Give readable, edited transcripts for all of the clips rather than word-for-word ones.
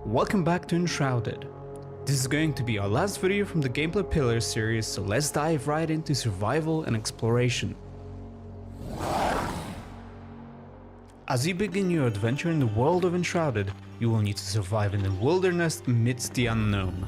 Welcome back to Enshrouded. This is going to be our last video from the Gameplay Pillars series, so let's dive right into survival and exploration. As you begin your adventure in the world of Enshrouded, you will need to survive in the wilderness amidst the unknown.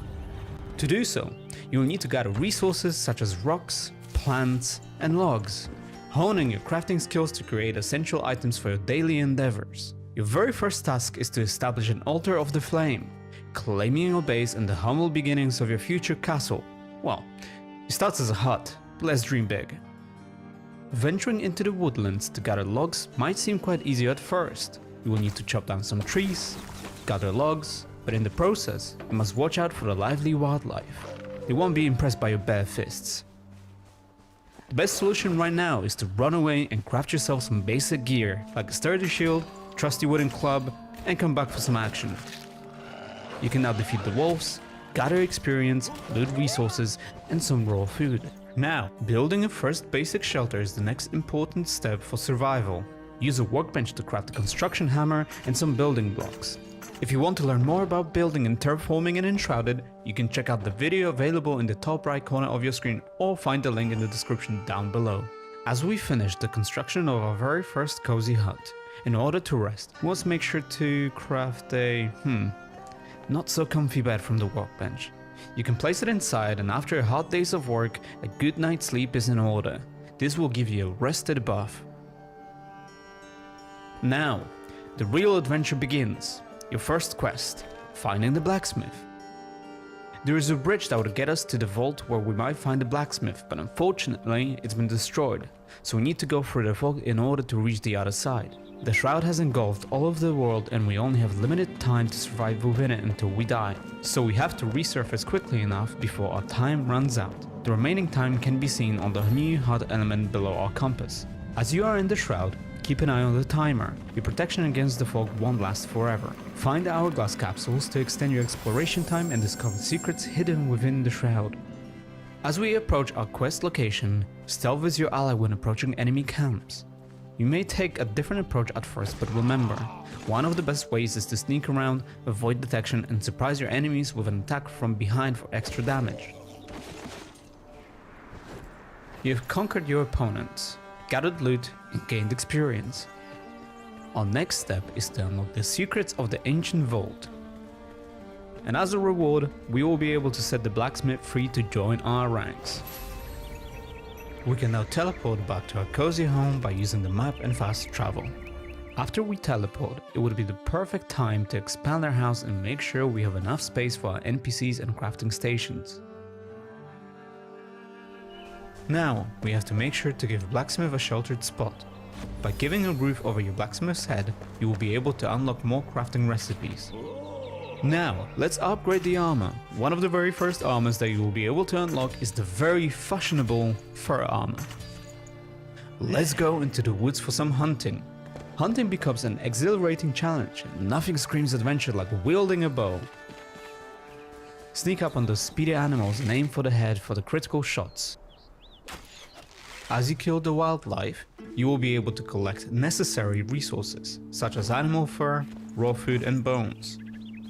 To do so, you will need to gather resources such as rocks, plants, and logs, honing your crafting skills to create essential items for your daily endeavors. Your very first task is to establish an altar of the flame, claiming your base and the humble beginnings of your future castle. Well, it starts as a hut, but let's dream big. Venturing into the woodlands to gather logs might seem quite easy at first. You will need to chop down some trees, gather logs, but in the process, you must watch out for the lively wildlife. They won't be impressed by your bare fists. The best solution right now is to run away and craft yourself some basic gear, like a sturdy shield, trusty wooden club, and come back for some action. You can now defeat the wolves, gather experience, loot resources, and some raw food. Now, building a first basic shelter is the next important step for survival. Use a workbench to craft a construction hammer and some building blocks. If you want to learn more about building and terraforming in Enshrouded, you can check out the video available in the top right corner of your screen or find the link in the description down below. As we finish the construction of our very first cozy hut, in order to rest, we must make sure to craft a not so comfy bed from the workbench. You can place it inside, and after a hard days of work, a good night's sleep is in order. This will give you a rested buff. Now, the real adventure begins. Your first quest, finding the blacksmith. There is a bridge that would get us to the vault where we might find the blacksmith, but unfortunately it's been destroyed, so we need to go through the vault in order to reach the other side. The shroud has engulfed all of the world and we only have limited time to survive within it until we die, so we have to resurface quickly enough before our time runs out. The remaining time can be seen on the new HUD element below our compass. As you are in the shroud, keep an eye on the timer. Your protection against the fog won't last forever. Find the hourglass capsules to extend your exploration time and discover secrets hidden within the shroud. As we approach our quest location, stealth is your ally when approaching enemy camps. You may take a different approach at first, but remember, one of the best ways is to sneak around, avoid detection, and surprise your enemies with an attack from behind for extra damage. You have conquered your opponents, gathered loot, and gained experience. Our next step is to unlock the secrets of the ancient vault. And as a reward, we will be able to set the blacksmith free to join our ranks. We can now teleport back to our cozy home by using the map and fast travel. After we teleport, it would be the perfect time to expand our house and make sure we have enough space for our NPCs and crafting stations. Now, we have to make sure to give blacksmith a sheltered spot. By giving a roof over your blacksmith's head, you will be able to unlock more crafting recipes. Now, let's upgrade the armor. One of the very first armors that you will be able to unlock is the very fashionable fur armor. Let's go into the woods for some hunting. Hunting becomes an exhilarating challenge, and nothing screams adventure like wielding a bow. Sneak up on those speedy animals and aim for the head for the critical shots. As you kill the wildlife, you will be able to collect necessary resources, such as animal fur, raw food, and bones.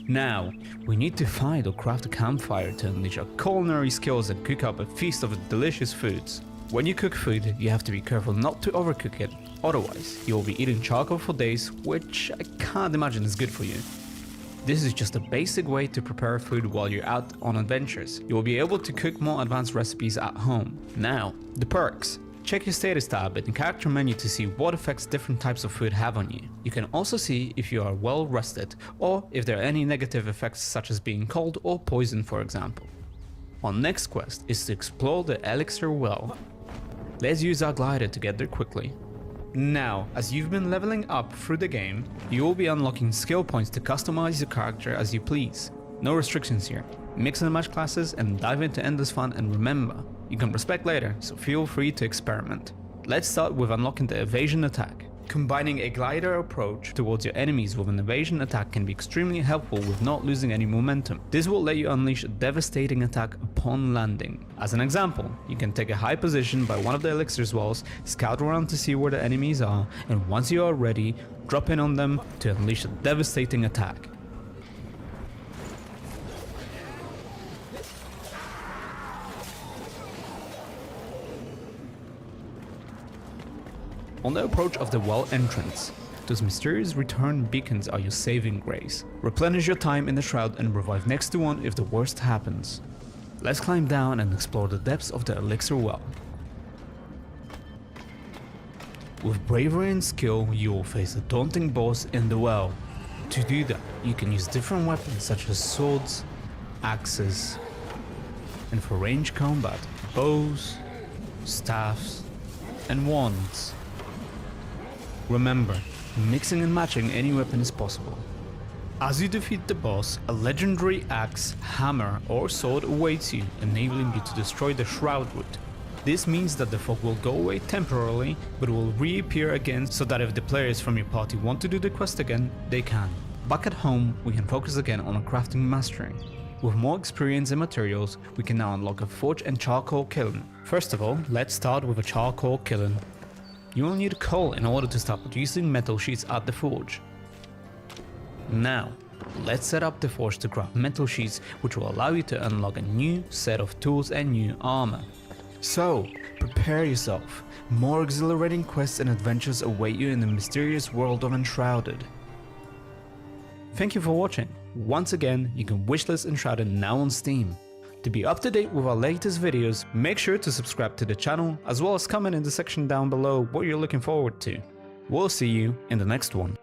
Now, we need to find or craft a campfire to unleash our culinary skills and cook up a feast of delicious foods. When you cook food, you have to be careful not to overcook it, otherwise you will be eating charcoal for days, which I can't imagine is good for you. This is just a basic way to prepare food while you're out on adventures. You will be able to cook more advanced recipes at home. Now, the perks. Check your status tab in the character menu to see what effects different types of food have on you. You can also see if you are well rested, or if there are any negative effects such as being cold or poison, for example. Our next quest is to explore the elixir well. Let's use our glider to get there quickly. Now, as you've been leveling up through the game, you will be unlocking skill points to customize your character as you please. No restrictions here. Mix and match classes and dive into endless fun, and remember, you can respec later, so feel free to experiment. Let's start with unlocking the evasion attack. Combining a glider approach towards your enemies with an evasion attack can be extremely helpful with not losing any momentum. This will let you unleash a devastating attack upon landing. As an example, you can take a high position by one of the elixir's walls, scout around to see where the enemies are, and once you are ready, drop in on them to unleash a devastating attack. On the approach of the well entrance, those mysterious return beacons are your saving grace. Replenish your time in the shroud and revive next to one if the worst happens. Let's climb down and explore the depths of the elixir well. With bravery and skill, you will face a daunting boss in the well. To do that, you can use different weapons such as swords, axes, and for range combat, bows, staffs, and wands. Remember, mixing and matching any weapon is possible. As you defeat the boss, a legendary axe, hammer, or sword awaits you, enabling you to destroy the shroud root. This means that the fog will go away temporarily, but will reappear again so that if the players from your party want to do the quest again, they can. Back at home, we can focus again on our crafting mastery. With more experience and materials, we can now unlock a forge and charcoal kiln. First of all, let's start with a charcoal kiln. You will need coal in order to start producing metal sheets at the forge. Now, let's set up the forge to craft metal sheets, which will allow you to unlock a new set of tools and new armor. So, prepare yourself. More exhilarating quests and adventures await you in the mysterious world of Enshrouded. Thank you for watching. Once again, you can wishlist Enshrouded now on Steam. To be up to date with our latest videos, make sure to subscribe to the channel, as well as comment in the section down below what you're looking forward to. We'll see you in the next one.